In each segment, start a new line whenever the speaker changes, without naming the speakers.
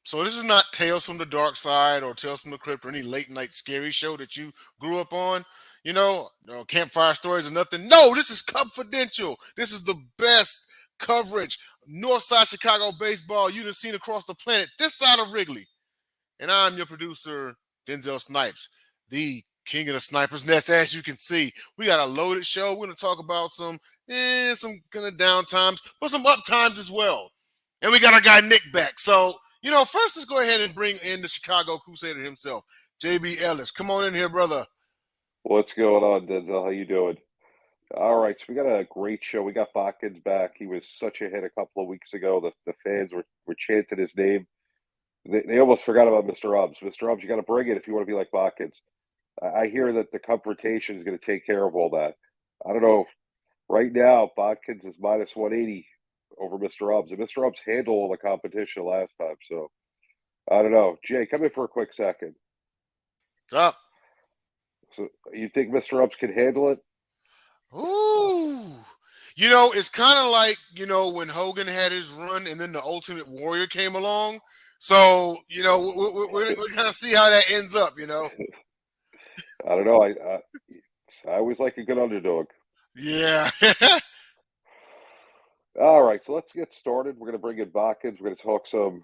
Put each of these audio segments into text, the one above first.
So this is not Tales from the Dark Side or Tales from the Crypt or any late night scary show that you grew up on. No campfire stories or nothing. No, this is Cubfidential. This is the best coverage. Northside Chicago baseball you've seen across the planet, this side of Wrigley. And I'm your producer, Denzel Snipes, the king of the sniper's nest. As you can see, we got a loaded show. We're going to talk about some kind of down times, but some up times as well. And we got our guy Nick back. So, first let's go ahead and bring in the Chicago Crusader himself, JB Ellis. Come on in here, brother.
What's going on, Denzel? How you doing? All right, so we got a great show. We got Botkins back. He was such a hit a couple of weeks ago. The fans were chanting his name. They almost forgot about Mr. Ubbs. Mr. Ubbs, you got to bring it if you want to be like Botkins. I hear that the confrontation is going to take care of all that. I don't know. Right now, Botkins is minus 180 over Mr. Ubbs, and Mr. Ubbs handled all the competition last time. So I don't know. Jay, come in for a quick second.
What's up?
So you think Mr. Ubbs can handle it?
Ooh. It's kind of like, when Hogan had his run and then the Ultimate Warrior came along. So, we're going to see how that ends up,
I don't know. I always like a good underdog.
Yeah.
All right, so let's get started. We're going to bring in Botkins. We're going to talk some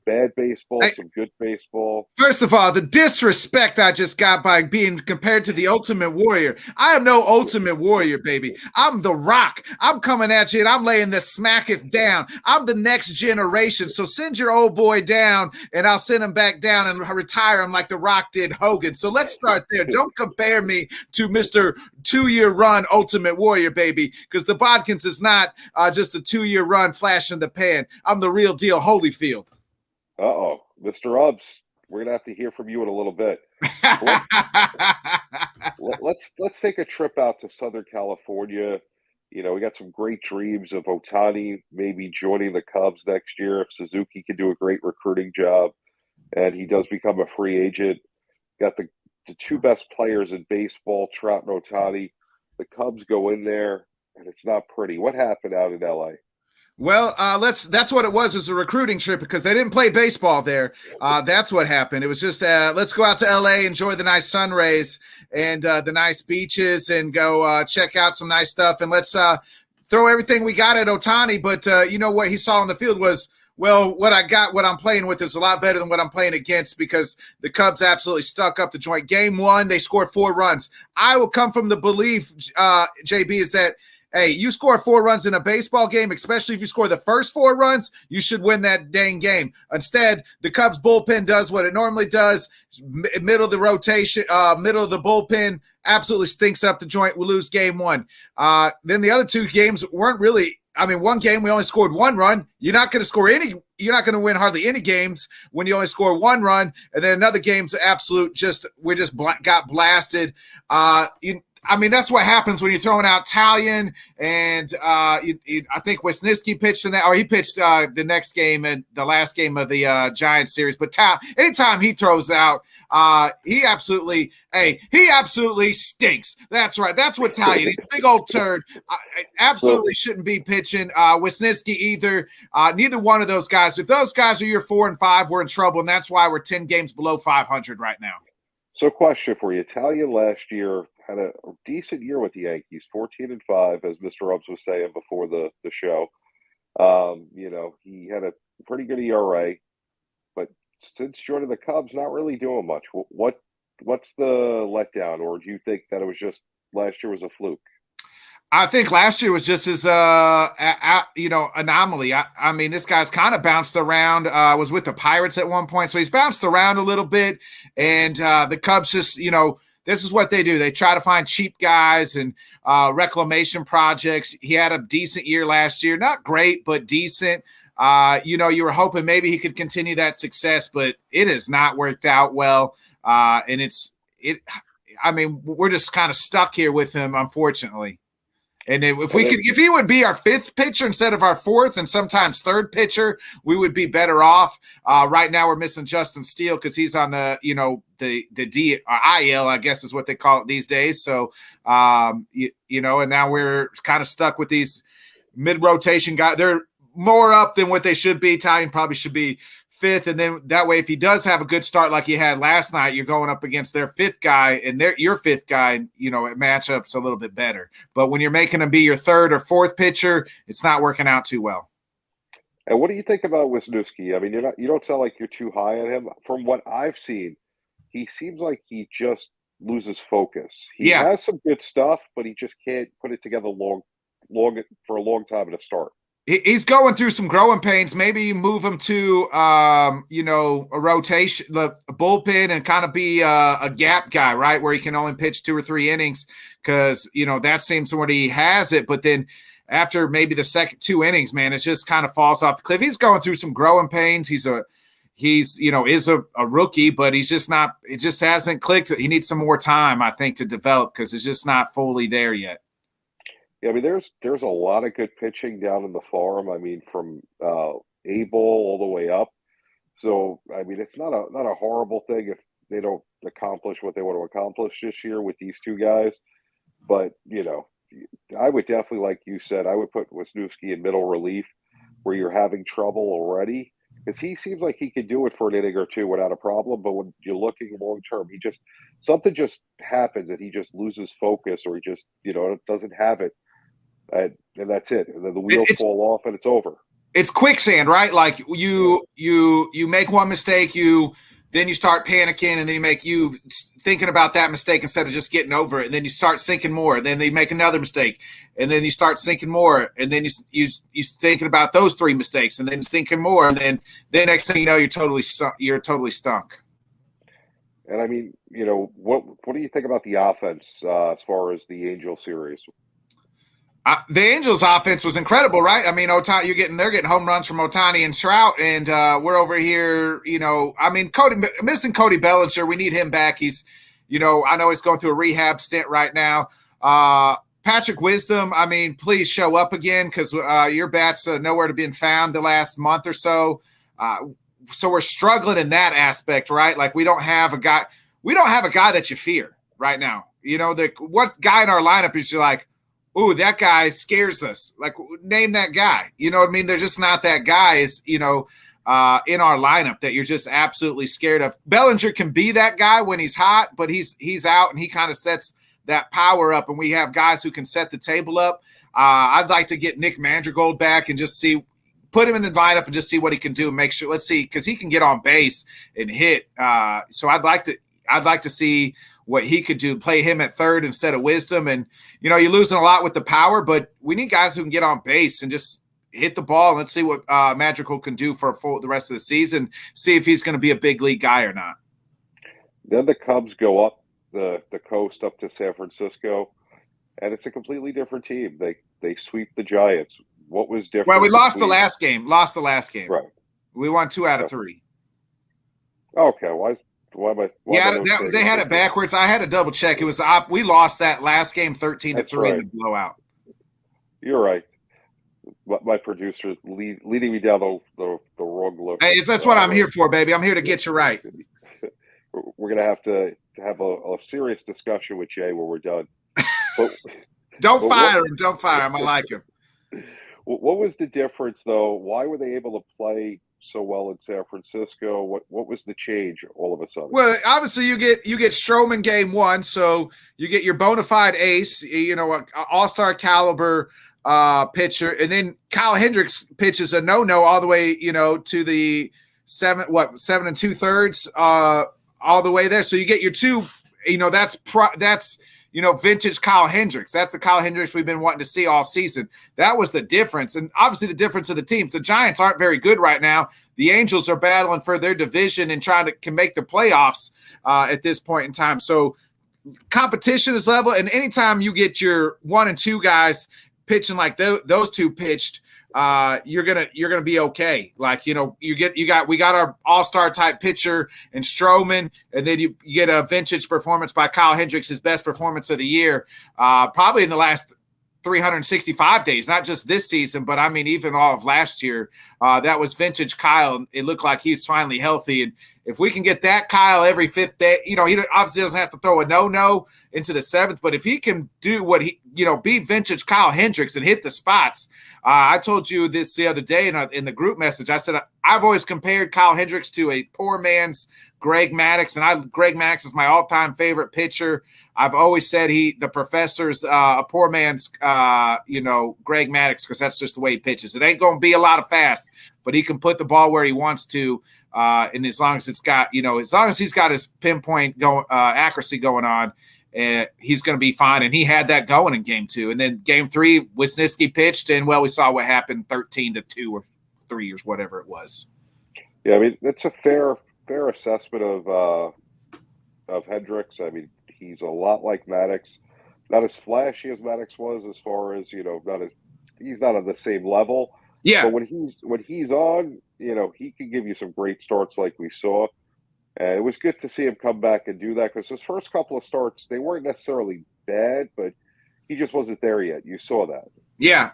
bad baseball, some good baseball.
First of all, the disrespect I just got by being compared to the Ultimate Warrior. I am no Ultimate Warrior, baby. I'm The Rock. I'm coming at you and I'm laying the smacketh down. I'm the next generation. So send your old boy down and I'll send him back down and retire him like The Rock did Hogan. So let's start there. Don't compare me to Mr. 2-year run Ultimate Warrior, baby, because the Botkins is not just a 2-year run flash in the pan. I'm the real deal Holyfield.
Uh-oh, Mr. Ubbs, we're gonna have to hear from you in a little bit. Let's take a trip out to Southern California. We got some great dreams of Ohtani maybe joining the Cubs next year if Suzuki can do a great recruiting job and he does become a free agent. Got the two best players in baseball, Trout and Ohtani. The Cubs go in there and it's not pretty. What happened out in LA?
Well, that's what it was a recruiting trip because they didn't play baseball there. That's what happened. It was just let's go out to LA, enjoy the nice sun rays and the nice beaches and go check out some nice stuff. And let's throw everything we got at Ohtani. But what he saw on the field was, well, what I'm playing with is a lot better than what I'm playing against because the Cubs absolutely stuck up the joint. Game 1, they scored 4 runs. I will come from the belief, JB, is that hey, you score 4 runs in a baseball game, especially if you score the first 4 runs, you should win that dang game. Instead, the Cubs bullpen does what it normally does. Middle of the rotation, middle of the bullpen absolutely stinks up the joint. We lose game 1. Then the other 2 games weren't really. One game we only scored 1 run. You're not going to win hardly any games when you only score 1 run. And then another game's absolute. We got blasted. That's what happens when you're throwing out Talion and I think Wisniewski pitched in that, or he pitched the next game and the last game of the Giants series. But anytime he throws out, he absolutely stinks. That's right. That's what Talion. He's a big old turd. Absolutely shouldn't be pitching. Wisniewski either. Neither one of those guys. If those guys are your 4 and 5, we're in trouble, and that's why we're 10 games below 500 right now.
So, question for you: Talion last year had a decent year with the Yankees, 14-5, as Mr. Ubbs was saying before the show. He had a pretty good ERA, but since joining the Cubs, not really doing much. What's the letdown, or do you think that it was just last year was a fluke?
I think last year was just his, anomaly. This guy's kind of bounced around. Was with the Pirates at one point, so he's bounced around a little bit. And the Cubs just, this is what they do. They try to find cheap guys and reclamation projects. He had a decent year last year, not great, but decent. You were hoping maybe he could continue that success, but it has not worked out well. And we're just kind of stuck here with him, unfortunately. And if he would be our 5th pitcher instead of our 4th and sometimes 3rd pitcher, we would be better off. Right now we're missing Justin Steele because he's on the IL, I guess is what they call it these days. So, and now we're kind of stuck with these mid-rotation guys. They're more up than what they should be. Talion probably should be fifth, and then that way, if he does have a good start like he had last night, you're going up against their fifth guy, and your fifth guy, you know, it matchups a little bit better. But when you're making him be your third or fourth pitcher, it's not working out too well.
And what do you think about Wisniewski? I mean, you don't sound like you're too high on him. From what I've seen, he seems like he just loses focus. He has some good stuff, but he just can't put it together for a long time at a start.
He's going through some growing pains. Maybe you move him to, you know, a rotation, a bullpen, and kind of be a gap guy, right, where he can only pitch 2 or 3 innings, because, you know, that seems where he has it. But then after maybe the second 2 innings, man, it just kind of falls off the cliff. He's going through some growing pains. He's you know, is a rookie, but he's just not. It just hasn't clicked. He needs some more time, I think, to develop, because it's just not fully there yet.
Yeah, I mean, there's a lot of good pitching down in the farm. I mean, from A-ball all the way up. So, I mean, it's not a horrible thing if they don't accomplish what they want to accomplish this year with these 2 guys. But, you know, I would definitely, like you said, I would put Wisniewski in middle relief where you're having trouble already, because he seems like he could do it for an inning or 2 without a problem. But when you're looking long term, something just happens and he just loses focus, or he just, you know, doesn't have it. And that's it. And then the wheels fall off and it's over.
It's quicksand, right? Like you make one mistake, then you start panicking, and then you thinking about that mistake instead of just getting over it. And then you start sinking more. Then they make another mistake, and then you start sinking more. And then you thinking about those 3 mistakes, and then sinking more. And then next thing you know, you're totally stunk.
And I mean, you know, what do you think about the offense as far as the Angel series?
The Angels' offense was incredible, right? I mean, they're getting home runs from Ohtani and Trout, and we're over here, you know. I mean, missing Cody Bellinger. We need him back. He's, you know, I know he's going through a rehab stint right now. Patrick Wisdom, I mean, please show up again, because your bat's nowhere to be found the last month or so. So we're struggling in that aspect, right? Like we don't have a guy that you fear right now. You know, what guy in our lineup is you like, ooh, that guy scares us. Like, name that guy. You know what I mean? There's just not that guy is, you know, in our lineup that you're just absolutely scared of. Bellinger can be that guy when he's hot, but he's out, and he kind of sets that power up, and we have guys who can set the table up. I'd like to get Nick Mandragold back and just put him in the lineup and just see what he can do and make sure. Let's see, because he can get on base and hit. So I'd like to see what he could do, play him at third instead of Wisdom. And, you know, you're losing a lot with the power, but we need guys who can get on base and just hit the ball. And let's see what Madrigal can do for the rest of the season, see if he's going to be a big league guy or not.
Then the Cubs go up the coast up to San Francisco, and it's a completely different team. They sweep the Giants. What was different?
Well, we lost the last game.
Right.
We won 2 out of 3.
Okay. Why
they had it backwards. I had to double check. It was we lost that last game 13-3 in the blowout.
You're right. My producer leading me down the wrong look.
Hey, that's what I'm here for, baby. I'm here to get you right.
We're gonna have to have a serious discussion with Jay when we're done. But,
Don't fire him. Don't fire him. I like him.
What was the difference, though? Why were they able to play so well in San Francisco? What was the change all of a sudden?
Well, obviously you get Stroman game 1, so you get your bona fide ace, you know, an all-star caliber pitcher, and then Kyle Hendricks pitches a no all the way, you know, to the 7 2/3 all the way there. So you get your 2, you know, that's you know, vintage Kyle Hendricks. That's the Kyle Hendricks we've been wanting to see all season. That was the difference. And obviously the difference of the teams. The Giants aren't very good right now. The Angels are battling for their division and can make the playoffs at this point in time. So competition is level. And anytime you get your 1 and 2 guys pitching like those 2 pitched, you're gonna be okay. Like, you know, we got our all-star type pitcher in Stroman, and then you get a vintage performance by Kyle Hendricks, his best performance of the year, probably in the last 365 days, not just this season, but I mean even all of last year. That was vintage Kyle. It looked like he's finally healthy, and if we can get that Kyle every 5th day, you know, he obviously doesn't have to throw a no into the 7th, but if he can do what he, you know, be vintage Kyle Hendricks and hit the spots. I told you this the other day in the group message. I said, I've always compared Kyle Hendricks to a poor man's Greg Maddux, and Greg Maddux is my all-time favorite pitcher. I've always said the professor's a poor man's Greg Maddux, because that's just the way he pitches. It ain't going to be a lot of fast, but he can put the ball where he wants to, and as long as it's got as long as he's got his pinpoint accuracy going on, he's going to be fine. And he had that going in game 2. And then game 3, Wisniewski pitched, and we saw what happened, 13-2 or 3 or whatever it was.
Yeah, I mean, it's a fair assessment of Hendricks. I mean, he's a lot like Maddux, not as flashy as Maddux was, as far as he's not on the same level.
Yeah,
but when he's on, he can give you some great starts like we saw. And it was good to see him come back and do that, because his first couple of starts, they weren't necessarily bad, but he just wasn't there yet. You saw that.
Yeah.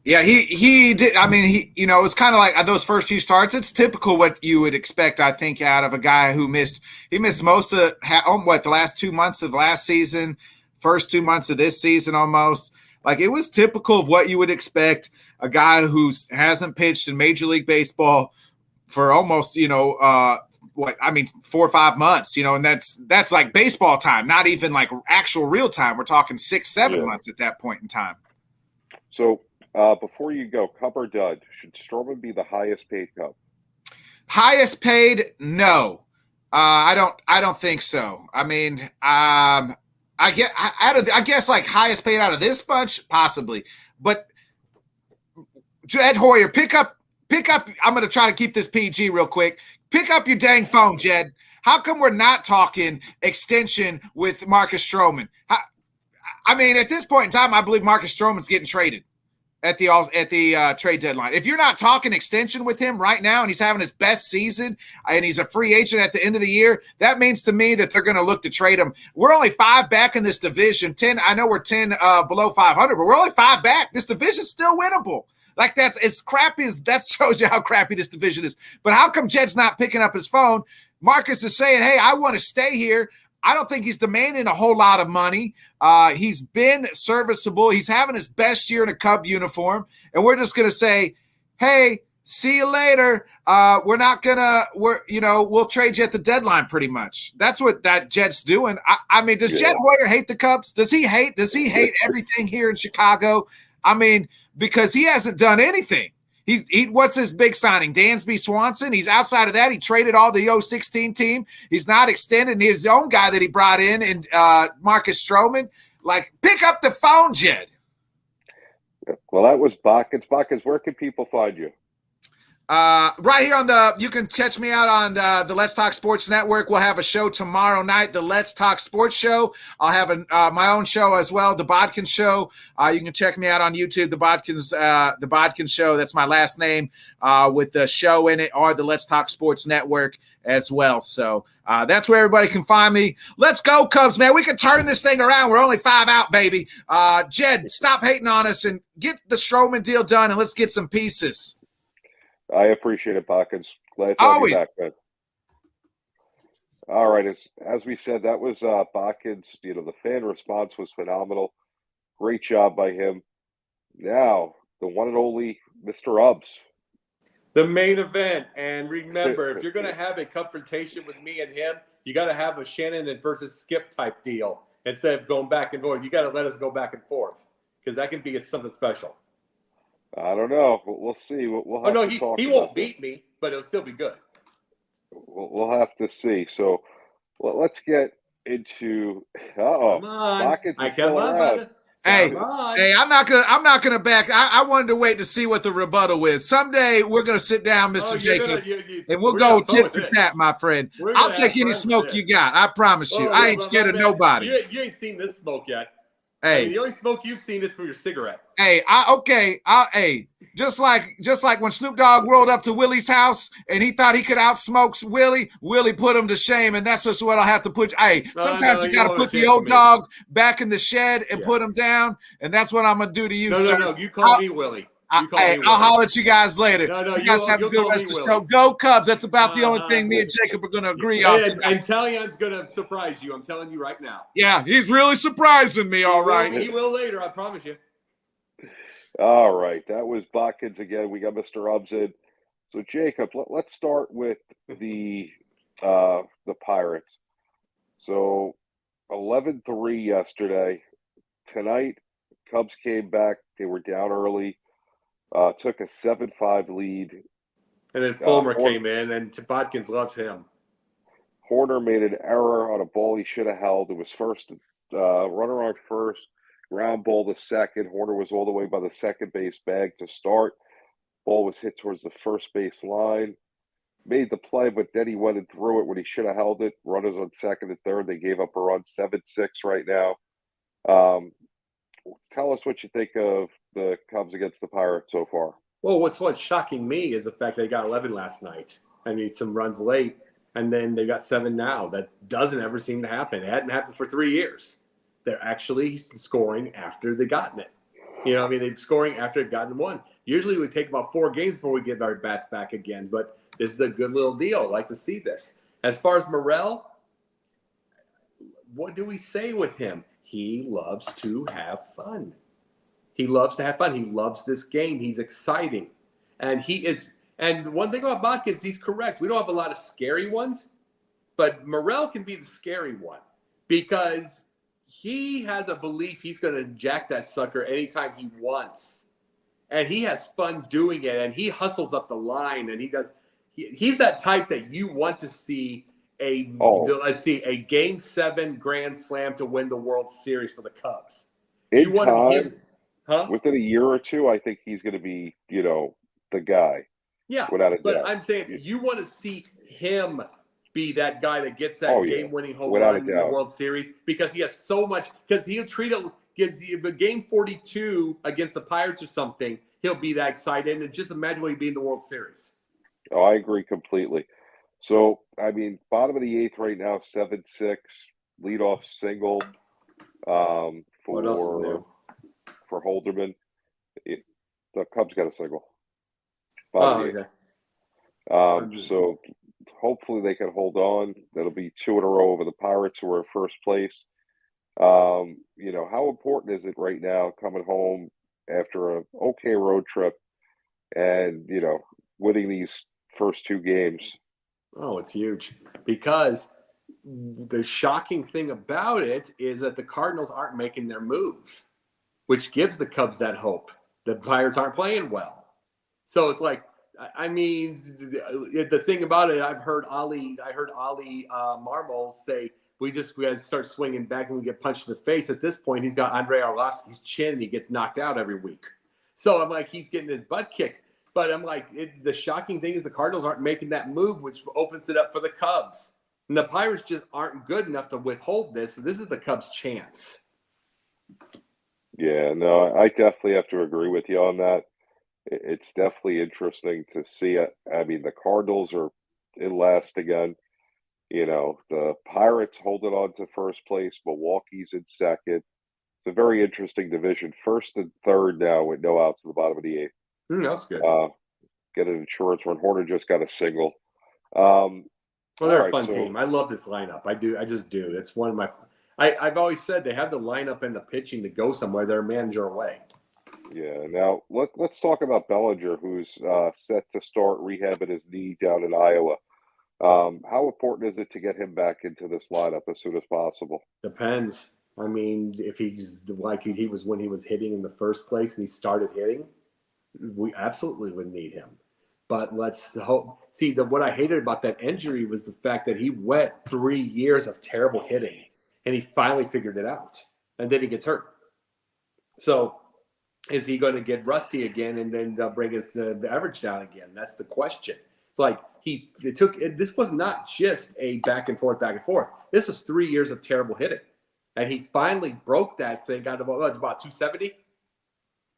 He did. I mean, it was kind of like those first few starts. It's typical what you would expect, I think, out of a guy who missed most of the last 2 months of last season, first 2 months of this season almost. Like, it was typical of what you would expect a guy who hasn't pitched in Major League Baseball for almost 4 or 5 months, and that's like baseball time, not even like actual real time. We're talking 6-7 months at that point in time.
So before you go, Cub or Dud, should Stroman be the highest paid Cub?
Highest paid? No, I don't think so. I mean, I guess like highest paid out of this bunch, possibly, but Jed Hoyer, pick up. I'm going to try to keep this PG real quick. Pick up your dang phone, Jed. How come we're not talking extension with Marcus Stroman? I mean, at this point in time, I believe Marcus Stroman's getting traded at the trade deadline. If you're not talking extension with him right now, and he's having his best season, and he's a free agent at the end of the year, that means to me that they're going to look to trade him. We're only 5 back in this division. 10. I know we're 10 below 500, but we're only 5 back. This division's still winnable. Like, that's as crappy as that shows you how crappy this division is. But how come Jed's not picking up his phone? Marcus is saying, hey, I want to stay here. I don't think he's demanding a whole lot of money. He's been serviceable. He's having his best year in a Cub uniform. And we're just going to say, hey, see you later. We'll trade you at the deadline pretty much. That's what that Jed's doing. I mean, does Jed Hoyer hate the Cubs? Does he hate everything here in Chicago? I mean, because he hasn't done anything. What's his big signing? Dansby Swanson. He's outside of that. He traded all the 016 team. He's not extending his own guy that he brought in, and Marcus Stroman. Like, pick up the phone, Jed.
Well, that was Bakkens. Bakkens, where can people find you?
Right here you can catch me out on the Let's Talk Sports Network. We'll have a show tomorrow night, the Let's Talk Sports Show. I'll have my own show as well, the Bodkins Show. You can check me out on YouTube, the Bodkins Show. That's my last name, with the show in it, or the Let's Talk Sports Network as well. So that's where everybody can find me. Let's go, Cubs, man. We can turn this thing around. We're only 5 out, baby. Jed, stop hating on us and get the Stroman deal done, and let's get some pieces.
I appreciate it, Bakkens. Glad to have you back, man. All right, as we said, that was Bakkens. The fan response was phenomenal. Great job by him. Now, the one and only Mr. Ubbs.
The main event. And remember, if you're going to have a confrontation with me and him, you got to have a Shannon versus Skip type deal instead of going back and forth. You got to let us go back and forth, because that can be something special.
I don't know. We'll see. We'll have to talk.
He won't beat me, but it'll still be good.
We'll have to see. So let's get into.
Come on.
Bakkens is still around.
Hey, I'm not gonna back. I wanted to wait to see what the rebuttal is. Someday we're gonna sit down, Mr. Jacob, and we'll go tit for tat, my friend. I'll take any smoke you got. I promise you. I ain't scared of nobody.
You ain't seen this smoke yet.
Hey,
I mean, the only smoke you've seen is for your cigarette.
Hey, just like when Snoop Dogg rolled up to Willie's house and he thought he could outsmoke Willie. Willie put him to shame, and that's just what I'll have to put. Hey, sometimes you got to put the old dog back in the shed and put him down, and that's what I'm gonna do to you.
No, you call me Willie.
I'll holler at you guys later. You guys have a good rest of the show. Go Cubs. That's about the only thing me and Jacob are going to agree on tonight.
I'm telling you, it's going to surprise you. I'm telling you right now.
Yeah, he's really surprising me, all right.
He will later, I promise you.
All right. That was Bakkens again. We got Mr. Ubbs in. So Jacob, let's start with the Pirates. So 11-3 yesterday. Tonight, Cubs came back. They were down early. Took a 7-5 lead.
And then Fulmer came in, and Botkins loves him.
Horner made an error on a ball he should have held. It was first, runner on first, ground ball to second. Horner was all the way by the second base bag to start. Ball was hit towards the first base line. Made the play, but then he went and threw it when he should have held it. Runners on second and third. They gave up a run, 7-6 right now. Tell us what you think of the Cubs against the Pirates so far.
Well, what's shocking me is the fact they got 11 last night. I mean, some runs late, and then they got 7 now. That doesn't ever seem to happen. It hadn't happened for 3 years. They're actually scoring after they've gotten it. You know, I mean, they're scoring after they've gotten 1. Usually it would take about 4 games before we get our bats back again, but this is a good little deal. I like to see this. As far as Morel, what do we say with him? He loves to have fun. He loves to have fun. He loves this game. He's exciting. And he is. And one thing about Botkins, he's correct. We don't have a lot of scary ones, but Morel can be the scary one because he has a belief he's going to jack that sucker anytime he wants. And he has fun doing it. And he hustles up the line. And he does. He's that type that you want to see a Game 7 Grand Slam to win the World Series for the Cubs.
Within a year or two, I think he's going to be, the guy.
Yeah,
without a doubt.
But I'm saying you want to see him be that guy that gets that game-winning home run in the World Series because he has so much. Because he'll treat it. Gives you a game 42 against the Pirates or something. He'll be that excited, and just imagine what he'd be in the World Series.
Oh, I agree completely. So, I mean, bottom of the 8th right now, 7-6, leadoff single for Holderman. The Cubs got a single.
Okay.
So hopefully they can hold on. That'll be 2 in a row over the Pirates, who are in first place. How important is it right now coming home after an okay road trip and, winning these first 2 games?
Oh, it's huge because the shocking thing about it is that the Cardinals aren't making their move, which gives the Cubs that hope. The Pirates aren't playing well. So it's like, I mean, the thing about it, I heard Ali Marmol say, we got to start swinging back when we get punched in the face. At this point, he's got Andrei Arlovsky's chin and he gets knocked out every week. So I'm like, he's getting his butt kicked. But I'm like, the shocking thing is the Cardinals aren't making that move, which opens it up for the Cubs. And the Pirates just aren't good enough to withhold this. So this is the Cubs' chance.
Yeah, no, I definitely have to agree with you on that. It's definitely interesting to see it. I mean, the Cardinals are in last again. The Pirates holding on to first place. Milwaukee's in second. It's a very interesting division. First and third now with no outs at the bottom of the 8th.
That's good.
Get an insurance run. Horner just got a single.
Well, they're a fun team. I love this lineup. I do. I just do. It's one of my. I've always said they have the lineup and the pitching to go somewhere. They're a manager away.
Yeah. Now let's talk about Bellinger, who's set to start rehabbing his knee down in Iowa. How important is it to get him back into this lineup as soon as possible?
Depends. I mean, if he's like he was when he was hitting in the first place and he started hitting, we absolutely would need him. But let's hope. See, what I hated about that injury was the fact that he went 3 years of terrible hitting, and he finally figured it out, and then he gets hurt. So, is he going to get rusty again and then bring his average down again? That's the question. It's like this was not just a back and forth. This was 3 years of terrible hitting, and he finally broke that thing. Got about 270.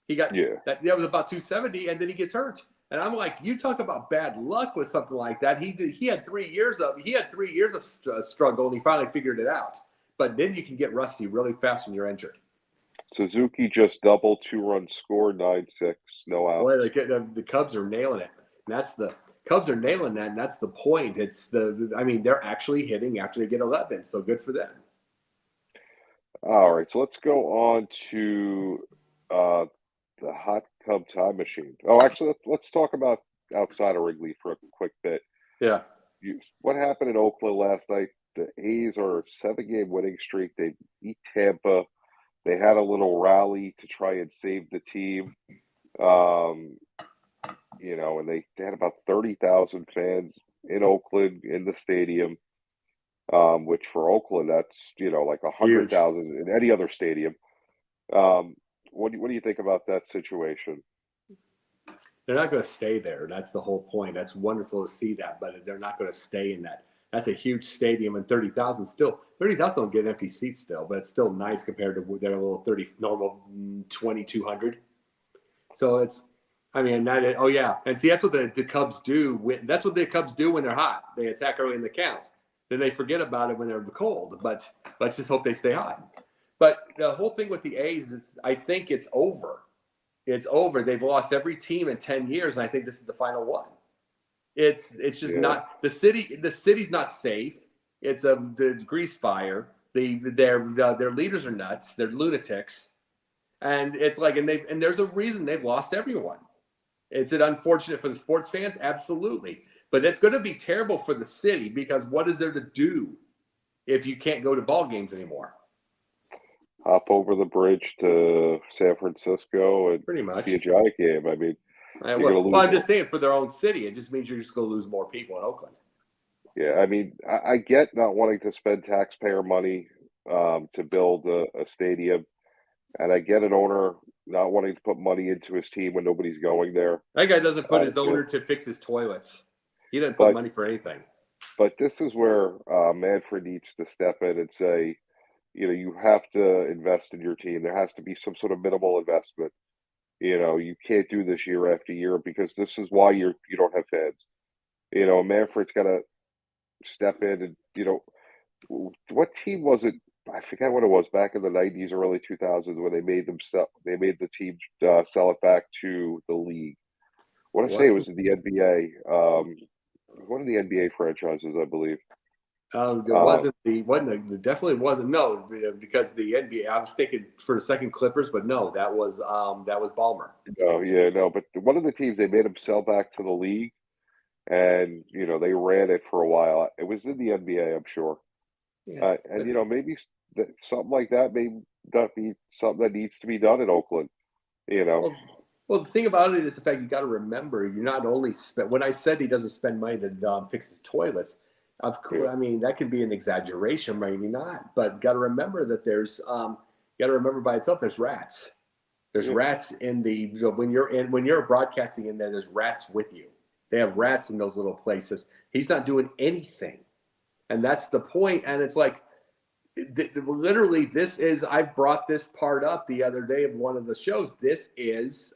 He got that was about 270, and then he gets hurt. And I'm like, you talk about bad luck with something like that. He had 3 years of struggle, and he finally figured it out. But then you can get rusty really fast when you're injured.
Suzuki just doubled, 2-run score, 9-6, no out.
Boy, the Cubs are nailing it. And that's the Cubs are nailing that, and that's the point. They're actually hitting after they get 11, so good for them.
All right, so let's go on to the hot Cub time machine. Oh, actually, let's talk about outside of Wrigley for a quick bit.
Yeah.
What happened in Oakland last night? The A's are a 7-game winning streak. They beat Tampa. They had a little rally to try and save the team. You know, and they had about 30,000 fans in Oakland in the stadium, which for Oakland, that's, you know, like 100,000 in any other stadium. What do you think about that situation?
They're not going to stay there. That's the whole point. That's wonderful to see that, but they're not going to stay in that. That's a huge stadium, and 30,000 still. 30,000 don't get empty seats still, but it's still nice compared to their little 30 normal 2,200. So it's, I mean, oh yeah, and see that's what the Cubs do. That's what the Cubs do when they're hot. They attack early in the count. Then they forget about it when they're cold. But let's just hope they stay hot. But the whole thing with the A's is, I think it's over. It's over. They've lost every team in 10 years, and I think this is the final one. It's just not the city. The city's not safe. It's the grease fire. Their leaders are nuts. They're lunatics, and it's like and there's a reason they've lost everyone. Is it unfortunate for the sports fans? Absolutely, but it's going to be terrible for the city because what is there to do if you can't go to ball games anymore?
Hop over the bridge to San Francisco and
pretty much
see a Giant game. I mean,
well, I'm just saying for their own city, it just means you're just going to lose more people in Oakland.
Yeah, I mean, I get not wanting to spend taxpayer money to build a stadium, and I get an owner not wanting to put money into his team when nobody's going there.
That guy doesn't put his owner to fix his toilets. He doesn't put money for anything.
But this is where Manfred needs to step in and say, you know, you have to invest in your team. There has to be some sort of minimal investment. You know, you can't do this year after year because this is why you don't have fans. You know, Manfred's got to step in and, you know, what team was it? I forget what it was back in the 90s, early 2000s when they made the team sell it back to the league. I want to say it was in the NBA. One of the NBA franchises, I believe.
It definitely wasn't. No, because the NBA. I was thinking for the second Clippers, but no, that was Ballmer.
Oh yeah, no, but one of the teams they made him sell back to the league, and you know they ran it for a while. It was in the NBA, I'm sure. Yeah, and you know maybe something like that may not be something that needs to be done in Oakland. You know.
Well, the thing about it is the fact you got to remember you're not only when I said he doesn't spend money to fix his toilets. Of course, I mean that can be an exaggeration, maybe not, but got to remember that there's got to remember by itself there's rats. There's rats in when you're broadcasting in there. There's rats with you. They have rats in those little places. He's not doing anything, and that's the point. And it's like literally, this is. I brought this part up the other day of one of the shows. This is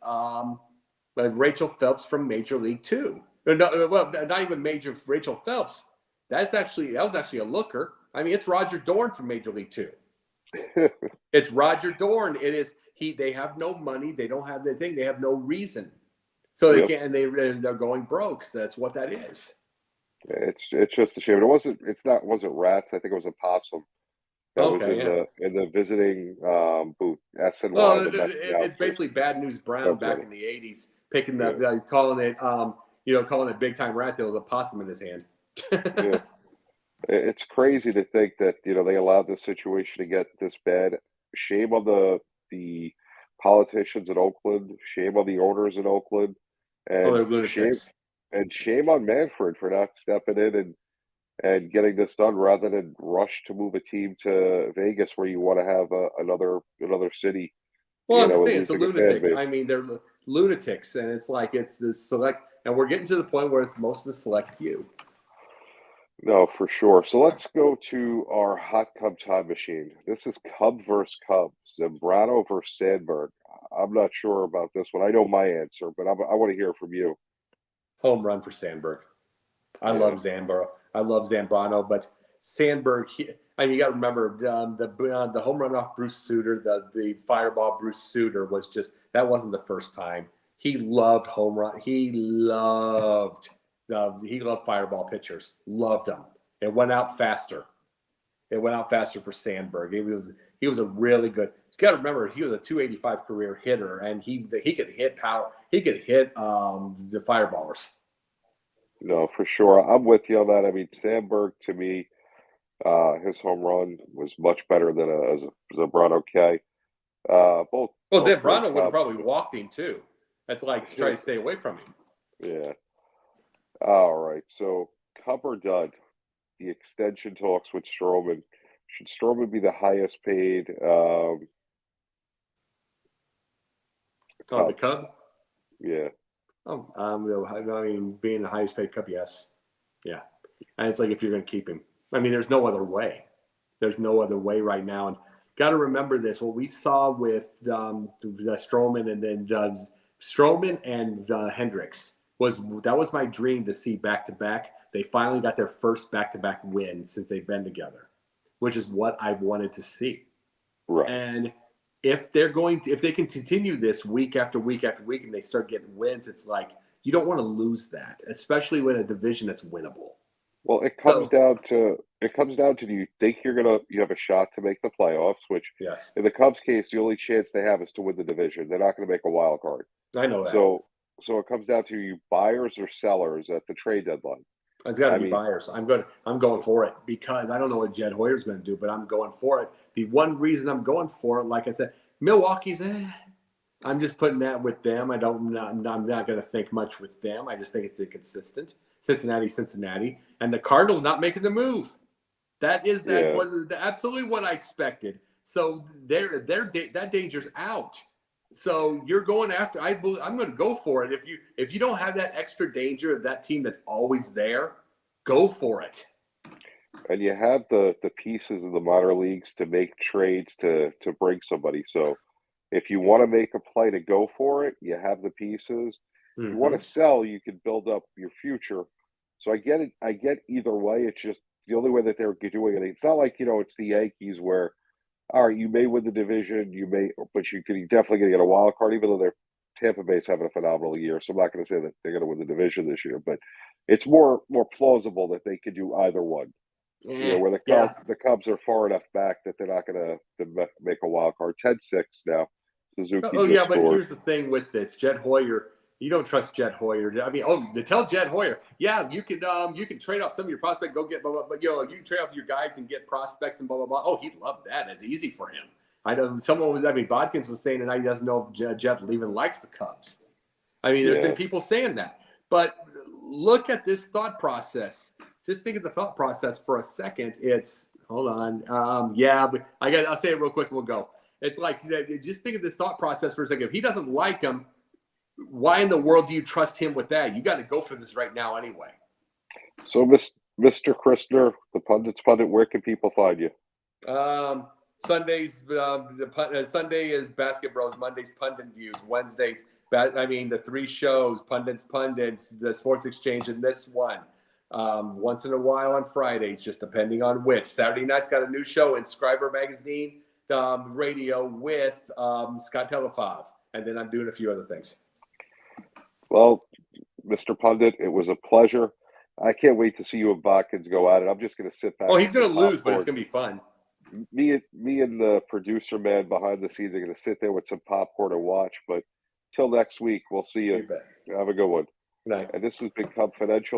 Rachel Phelps from Major League Two. No, well, not even Rachel Phelps. That was actually a looker. I mean, it's Roger Dorn from Major League Two. It's Roger Dorn. It is they have no money. They don't have the thing. They have no reason. So they can't. And they're going broke. So that's what that is.
It's just a shame. It wasn't rats. I think it was a possum. That was in the visiting booth. SNY.
Well, it's basically Bad News Brown back in the '80s, picking calling it big time rats. There was a possum in his hand.
Yeah. It's crazy to think that they allowed this situation to get this bad. Shame on the politicians in Oakland. Shame on the owners in Oakland, and shame on Manfred for not stepping in and getting this done rather than rush to move a team to Vegas where you want to have another city.
Well, I'm saying it's a lunatic. I mean, they're lunatics, and it's like it's this select, and we're getting to the point where it's most of the select few.
No, for sure. So let's go to our hot Cub time machine. This is Cub versus Cub, Zambrano versus Sandberg. I'm not sure about this one. I know my answer, but I want to hear from you.
Home run for Sandberg. I love Zambrano, but Sandberg. You got to remember the home run off Bruce Sutter, the fireball Bruce Sutter was just that wasn't the first time. He loved home run. He loved fireball pitchers. Loved them. It went out faster. For Sandberg. He was a really good. You got to remember he was a 285 career hitter, and he could hit power. He could hit the fireballers.
No, for sure. I'm with you on that. I mean, Sandberg to me, his home run was much better than a Zambrano K. Both
Well,
both great
Zambrano would have
Cubs,
probably
but
walked him too. That's like to try to stay away from him.
yeah. All right. So Cub or dud? The extension talks with Stroman. Should Stroman be the highest paid
Oh, the
Cub?
Cub.
Yeah.
Oh, I mean, being the highest paid Cub, yes, yeah. And it's like if you're going to keep him, I mean, there's no other way. There's no other way right now. And got to remember this: what we saw with Stroman and then Stroman and Hendricks was my dream to see back to back. They finally got their first back to back win since they've been together, which is what I wanted to see.
Right.
And if they can continue this week after week after week and they start getting wins, it's like you don't want to lose that, especially when a division that's winnable.
Well, it comes down to do you think you have a shot to make the playoffs, which
yes,
in the Cubs case, the only chance they have is to win the division. They're not going to make a wild card.
I know that.
So it comes down to you buyers or sellers at the trade deadline.
It's got to be buyers. I'm going for it because I don't know what Jed Hoyer's going to do, but I'm going for it. The one reason I'm going for it, like I said, Milwaukee's. I'm just putting that with them. I'm not going to think much with them. I just think it's inconsistent. Cincinnati, and the Cardinals not making the move. That was absolutely what I expected. So that danger's out. So you're going after. I'm going to go for it. If you don't have that extra danger of that team that's always there, go for it.
And you have the pieces in the minor leagues to make trades to bring somebody. So if you want to make a play to go for it, you have the pieces. If you want to sell, you can build up your future. So I get it. I get either way. It's just the only way that they're doing it. It's not like, it's the Yankees where, all right, you may win the division, but you're definitely going to get a wild card, even though Tampa Bay's having a phenomenal year. So I'm not going to say that they're going to win the division this year, but it's more plausible that they could do either one. Where the Cubs are far enough back that they're not going to make a wild card. 10-6 now. Suzuki just
but
scored.
here's the thing with this. Jed Hoyer, you don't trust Jed Hoyer. I mean, to tell Jed Hoyer, yeah, you can trade off some of your prospects, go get blah, blah, but you can trade off your guys and get prospects and blah, blah, blah. Oh, he'd love that. It's easy for him. Bodkins was saying tonight he doesn't know if Jed even likes the Cubs. I mean, there's been people saying that. But look at this thought process. Just think of the thought process for a second. Hold on. But I'll say it real quick and we'll go. It's like, just think of this thought process for a second. If he doesn't like him, why in the world do you trust him with that? You got to go for this right now anyway.
So, Mr. Christner, the pundit's pundit, where can people find you?
Sundays, Sunday is Basket Bros. Mondays, Pundit Views. Wednesdays, the three shows, Pundits, the Sports Exchange, and this one. Once in a while on Fridays, just depending on which. Saturday night's got a new show, Inscriber Magazine Radio with Scott Telefov. And then I'm doing a few other things. Well,
Mr. Pundit, it was a pleasure. I can't wait to see you and Bodkins go at it. I'm just going to sit back.
Oh, he's going to lose, but it's going to be fun.
Me and the producer man behind the scenes are going to sit there with some popcorn and watch. But till next week, we'll see you. Have a good one.
Good night.
And this has been Cubfidential.